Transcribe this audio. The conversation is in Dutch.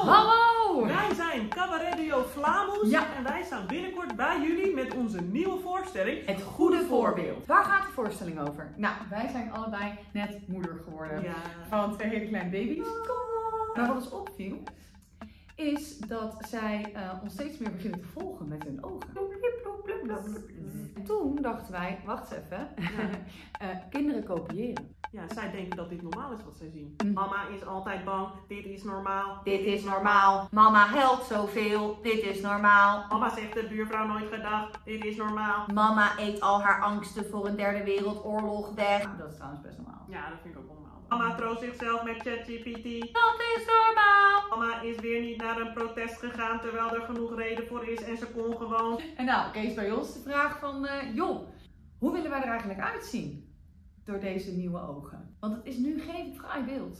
Hallo! Wij zijn Cabaret Duo Flamus en wij staan binnenkort bij jullie met onze nieuwe voorstelling Het Goede Voorbeeld. Waar gaat de voorstelling over? Nou, wij zijn allebei net moeder geworden van 2 hele kleine baby's. Maar wat ons opviel, is dat zij ons steeds meer beginnen te volgen met hun ogen. En toen dachten wij, wacht eens even, kinderen kopiëren. Ja, zij denken dat dit normaal is wat zij zien. Mama is altijd bang, dit is normaal. Dit is normaal. Mama helpt zoveel, dit is normaal. Mama zegt de buurvrouw nooit gedag, dit is normaal. Mama eet al haar angsten voor een 3e wereldoorlog weg. Dat is trouwens best normaal. Ja, dat vind ik ook normaal. Mama troost zichzelf met ChatGPT. Dat is normaal. Mama is weer niet naar een protest gegaan terwijl er genoeg reden voor is en ze kon gewoon. En nou, Kees bij ons de vraag van, joh, hoe willen wij er eigenlijk uitzien? Door deze nieuwe ogen. Want het is nu geen fraai beeld.